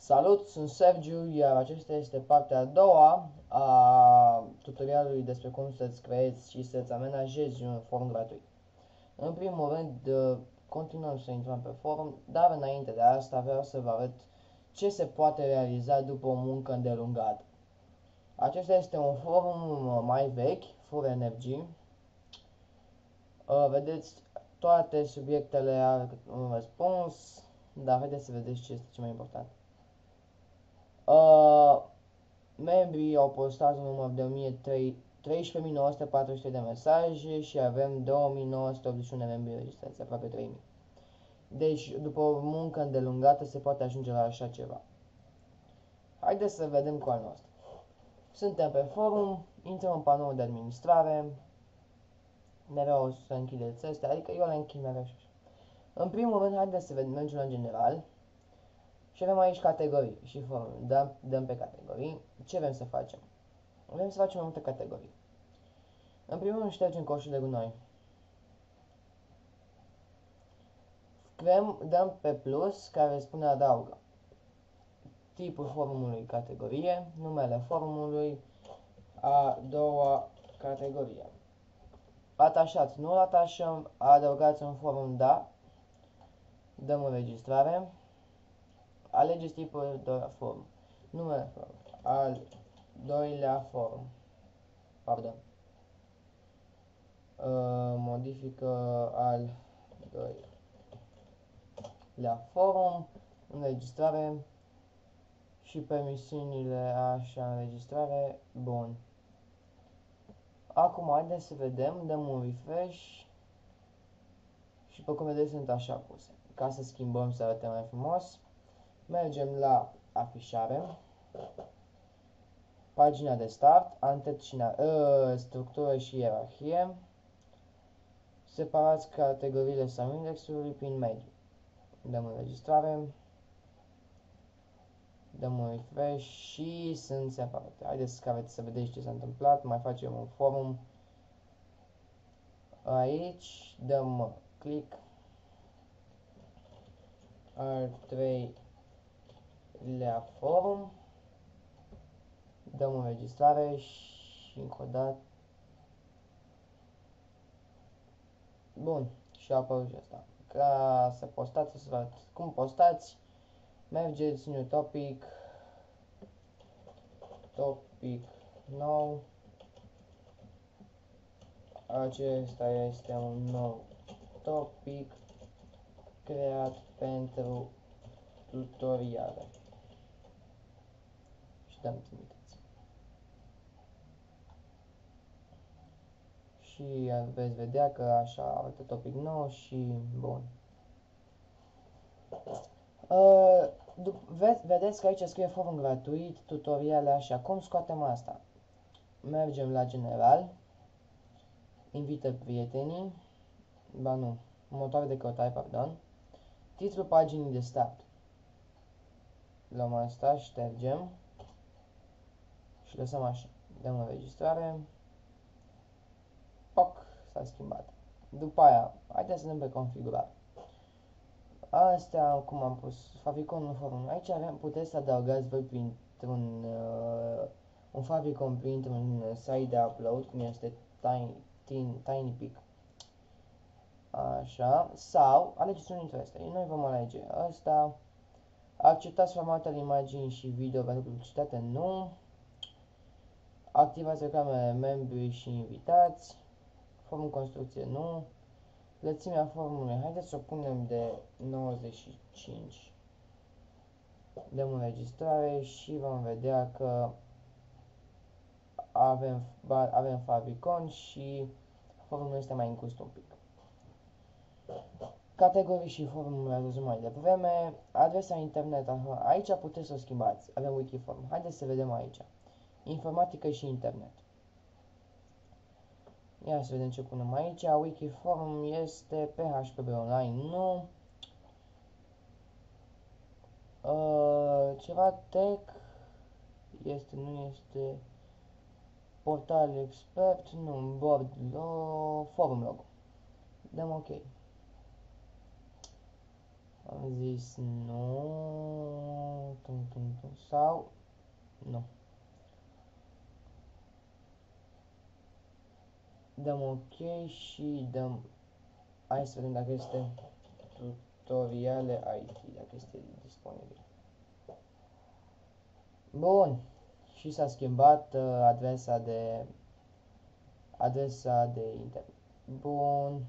Salut, sunt Sergiu, iar acesta este partea a doua a tutorialului despre cum să-ți creezi și să-ți amenajezi un forum gratuit. În primul rând, continuăm să intrăm pe forum, dar înainte de asta vreau să vă arăt ce se poate realiza după o muncă îndelungată. Acesta este un forum mai vechi, Fur Energy. Vedeți, toate subiectele au un răspuns, dar haideți să vedeți ce este cel mai important. Membrii au postat un număr de 13.943 de mesaje și avem 2.981 membri registrați, aproape 3.000. Deci, după o muncă îndelungată, se poate ajunge la așa ceva. Haideți să vedem cu al nostru. Suntem pe forum, intrăm în panoul de administrare, mereu o să închideți astea, adică eu le închid mereu și așa. În primul rând, haideți să vedem, mergem la general și avem aici categorii și forum. Dăm pe categorii. Ce vrem să facem? Vrem să facem mai multe categorii. În primul rând ștergem coșul de gunoi. Dăm pe plus care spune adaugă. Tipul forumului categorie, numele forumului, a doua categorie. Atașați, nu-l atașăm, adăugați un forum, da. Dăm înregistrare. Alegeți tipul de forum. Numele forum. Al doilea forum. Pardon. Modifică al doilea forum. Înregistrare. Și permisiunile așa, înregistrare, bun. Acum haideți să vedem, dăm un refresh și pe cum vedeți sunt așa puse. Ca să schimbăm să arate mai frumos, mergem la afișare, pagina de start, structură și ierarhie, separați categoriile sau indexului prin mediu. Dăm înregistrare. Dăm un refresh și sunt separate. Haideți să vedeți ce s-a întâmplat. Mai facem un forum. Aici dăm click. Al treilea forum. Dăm înregistrare și încă o dată. Bun. Și a apărut și asta. Ca să postați, să vă arăt cum postați. Mergeți new topic nou. Acesta este un nou topic creat pentru tutoriale. Și dăm trimiteți. Și veți vedea că așa arată topic nou și bun. Vedeți că aici scrie forum gratuit, tutoriale, așa. Cum scoatem asta? Mergem la general, invită prietenii, motoare de căutare, pardon, titlul paginii de start. Luăm asta, ștergem și lăsăm așa. Dăm înregistrare. Poc, s-a schimbat. După aia, haideți să dăm pe configurare. Astea, cum am pus, favicon forum. Aici puteți să adăugați voi printr-un un favicon printr-un site de upload, cum este TinyPic. Așa, sau alegeți unul dintre astea. Noi vom alege ăsta. Acceptați formatele imagini și video pentru publicitate? Nu. Activați reclamele membri și invitați. Forum construcție? Nu. Lățimea formului, haideți să o punem de 95. Dăm înregistrare și vom vedea că avem favicon și forumul este mai îngust un pic. Categorii și forumul le-ați văzut mai devreme. Adresa internet, aici puteți să o schimbați. Avem Wikiforum. Haideți să vedem aici. Informatică și internet. Ia să vedem ce punem aici. Wikiforum este PHP Online, nu. Ceva tech este, nu este. Portal expert, nu. Board forum logo. Dăm ok. Am zis nu. sau nu. Dăm OK și dăm, hai să vedem dacă este tutoriale IT, dacă este disponibil. Bun, și s-a schimbat adresa de internet. Bun,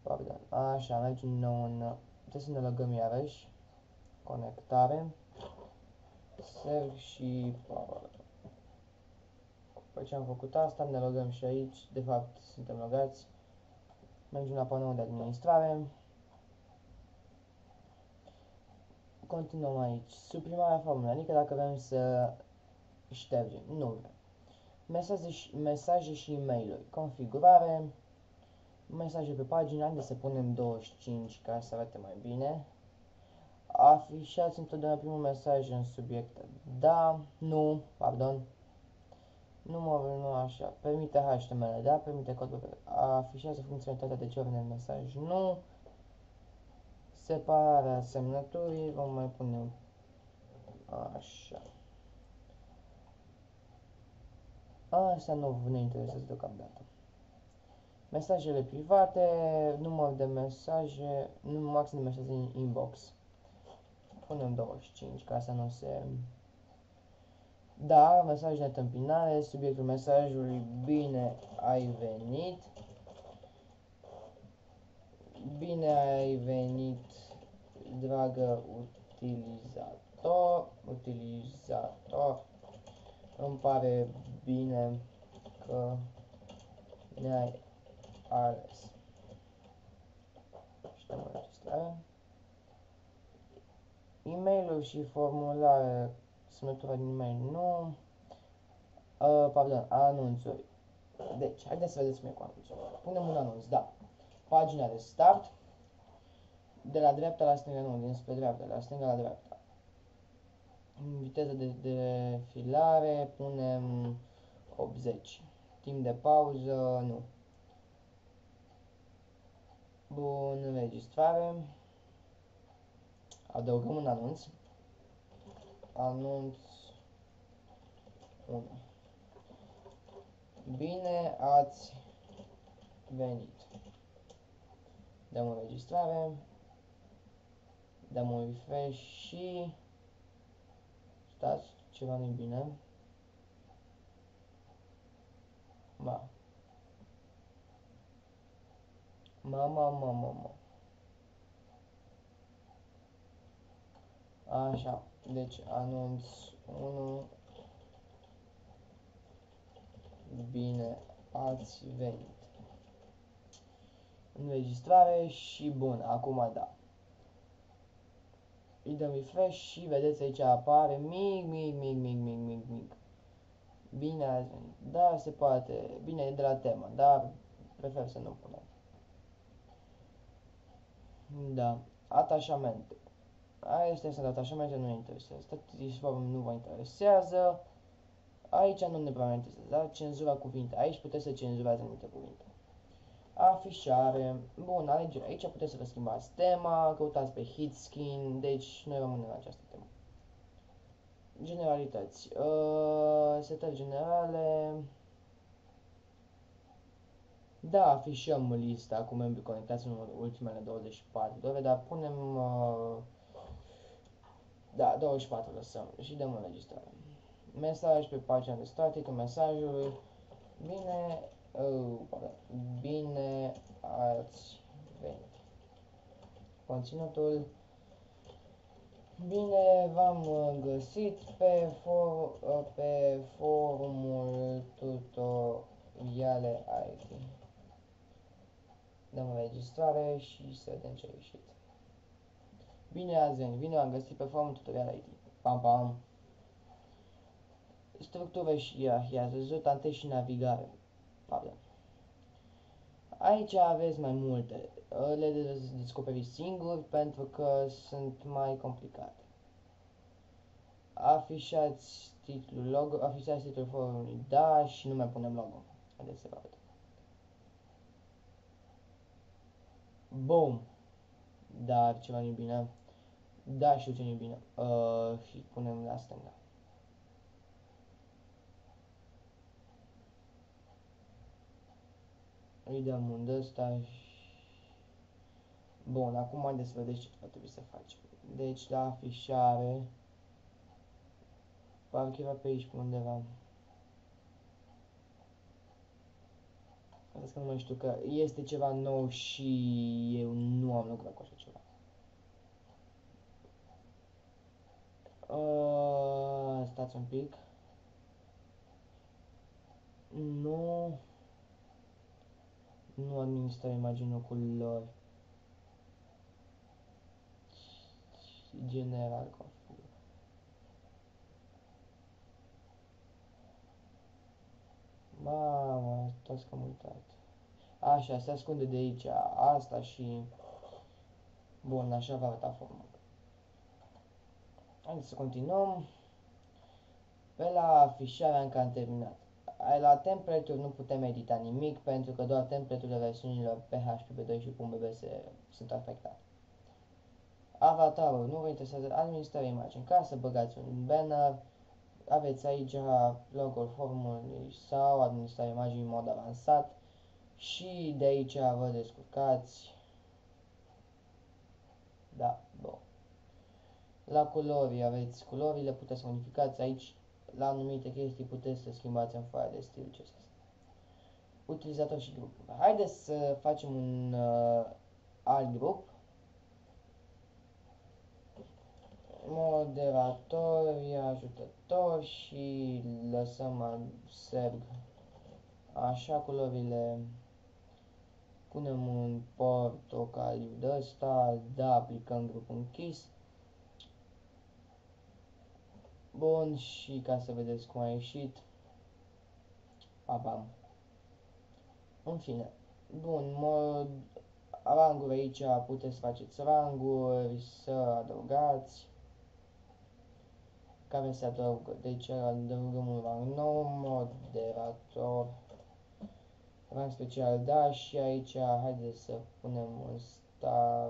pardon, așa, mergem din nou în, trebuie să ne logăm iarăși, conectare, serv și power. După ce am făcut asta, ne logăm și aici, de fapt suntem logați, mergem la panoul de administrare, continuăm aici, suprimarea formulei, adică dacă vrem să ștergem, nu vrem. Mesaje și e-mail-uri, configurare, mesaje pe pagină, haideți să punem 25 ca să arate mai bine. Afișați întotdeauna primul mesaj în subiect, da, nu, pardon, numărul nu așa, permite HTML, da, permite codul, afișează funcționalitatea de ce ordine mesaj, nu, separarea semnăturii, vom mai pune așa. Asta nu ne interesează deocamdată. Mesajele private, număr de mesaje, maxim de mesaje în inbox. Punem 25 ca să nu se... Da, mesaj de întâmpinare, subiectul mesajului, bine ai venit. Bine ai venit, dragă utilizator. Îmi pare bine că ne-ai ales. Și dăm înregistrare. E-mail-uri și formulare, semnătura din e-mail, nu. Pardon, anunțuri. Deci, haideți să vedeți cum e cu anunțuri. Punem un anunț, da. Pagina de start. De la dreapta la stânga, nu, dinspre dreapta, de la stânga la dreapta. Viteză de defilare, punem 80. Timp de pauză, nu. Bun, înregistrare. Adăugăm un anunț. Anunț 1. Bine ați venit. Dăm înregistrare. Dăm un refresh și... Stați, ceva nu-i bine. Ba. Mama. Așa, deci anunț 1. Bine ați venit. Înregistrare și bun, acum da. Îi dăm refresh și vedeți aici apare mic. Bine ați venit. Da, se poate. Bine, e de la temă, dar prefer să nu punem. Da. Atașamente. Astea sunt atașamente, nu ne interesează. Statisform nu vă interesează. Aici nu ne prea interesează, da? Cenzura cuvinte. Aici puteți să cenzurați anumite cuvinte. Afișare. Bun, alegere. Aici puteți să vă schimbați tema, căutați pe hit skin, deci noi rămânem la această temă. Generalități. Setări generale. Da, afișăm lista cu membrii conectați în ultimele 24 de ore, dar punem... da, 24 lăsăm și dăm înregistrare. Mesaj pe pagina de static, mesajul. Bine ați venit. Conținutul. Bine v-am găsit pe forumul tutoriale IT. Dăm înregistrare și să vedem ce a ieșit. Bine ați venit, bine v-am găsit pe forumul tutoriale IT. Pam. Structură și ierarhie, ați văzut antes și navigare. Pardon. Aici aveți mai multe. Le descoperiți singuri pentru că sunt mai complicate. Afișați titlul forumului, da, și nu mai punem logo. Haideți să vă arăt. Boom! Dar ceva nu-i bine. Da, știu ce e bine. Și punem la stânga. Îi dăm un ăsta și... Bun, acum haideți să vedeți ce va trebui să facem. Deci la afișare, parcă era pe aici pe undeva. Vedeți că nu mai știu, că este ceva nou și eu nu am lucrat cu așa ceva. Stați un pic. Nu. Nu administra imaginea culori. General config. Mamă, stați că am uitat. Așa, se ascunde de aici asta și... Bun, așa va arăta forma. Haideți să continuăm. Pe la afișare încă am terminat. La temperature nu putem edita nimic pentru că doar temperaturile versiunilor PHP2 și .bb sunt afectate. Avatarul, nu vă interesează administrarea imagini. Ca să băgați un banner, aveți aici logo-ul formului sau administrarea imaginii în mod avansat și de aici vă descurcați. Da, bun. La culori aveți culorile, puteți modificați aici. La anumite chestii puteți să schimbați în foaia de stil CSS. Utilizator și grup. Haideți să facem un alt grup. Moderatori, ajutători și lăsăm serg. Așa, culorile punem un portocaliu de ăsta, da, aplicăm grupul închis. Bun, și ca să vedeți cum a ieșit, abam. În fine, bun, ranguri aici puteți să faceți ranguri, să adăugați, care se adaugă, deci adăugăm un rang nou, moderator, rang special, da, și aici haideți să punem un star,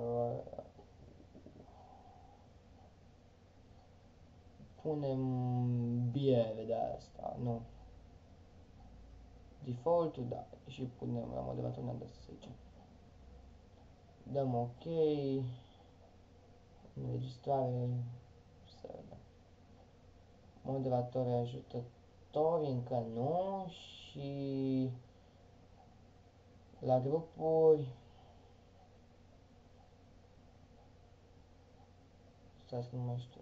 punem biere de asta, nu, default-ul, da, și punem la moderator, ne-am dat să zicem. Dăm OK, înregistrare, să vedem. Moderatori ajutători, încă nu, și la grupuri, stați că nu mai știu,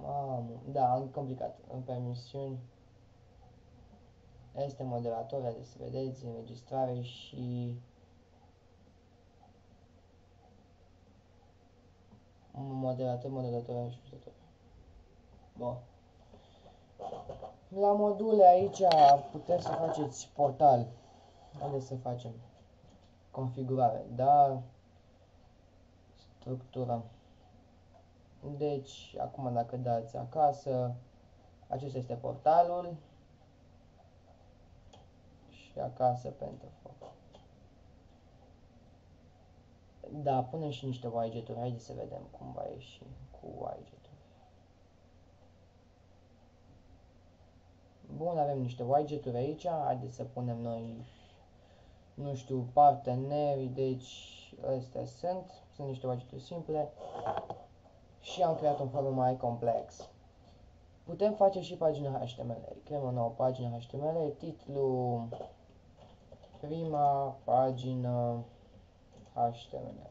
mamă, da, am complicat, în permisiuni, este moderator, haideți să vedeți, înregistrare și moderator ajutător. Bun. La module aici puteți să faceți portal. Haideți să facem configurare, da, structură. Deci, acum dacă dați acasă, acesta este portalul și acasă pentru foc. Da, punem și niște widget-uri, haideți să vedem cum va ieși cu widget-uri. Bun, avem niște widget-uri aici, haideți să punem noi, nu știu, parteneri, deci astea sunt niște widget-uri simple și am creat un forum mai complex. Putem face și pagina HTML, creăm o nouă pagină HTML, titlu, prima pagină HTML.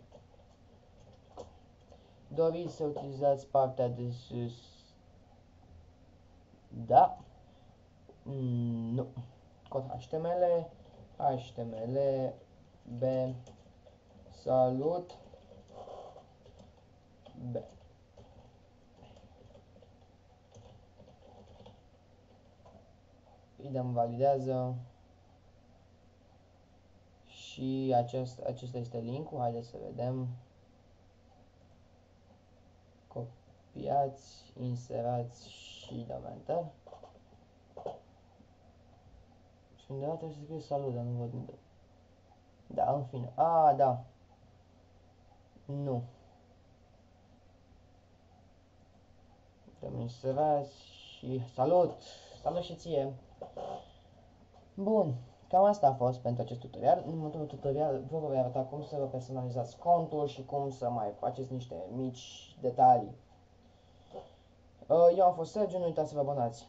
Doriți să utilizați partea de sus? Da. Nu. Cod HTML, HTML, B, salut, B. Îi dăm validează și acesta este linkul, haideți să vedem. Copiați, inserați și dăm enter. Și undeva trebuie să scrie salut, dar nu văd unde. Da, în fine. Da. Nu. Rămâni sărați și salut! Salut și ție! Bun, cam asta a fost pentru acest tutorial. În următorul tutorial vă voi arăta cum să vă personalizați contul și cum să mai faceți niște mici detalii. Eu am fost Sergiu, nu uitați să vă abonați.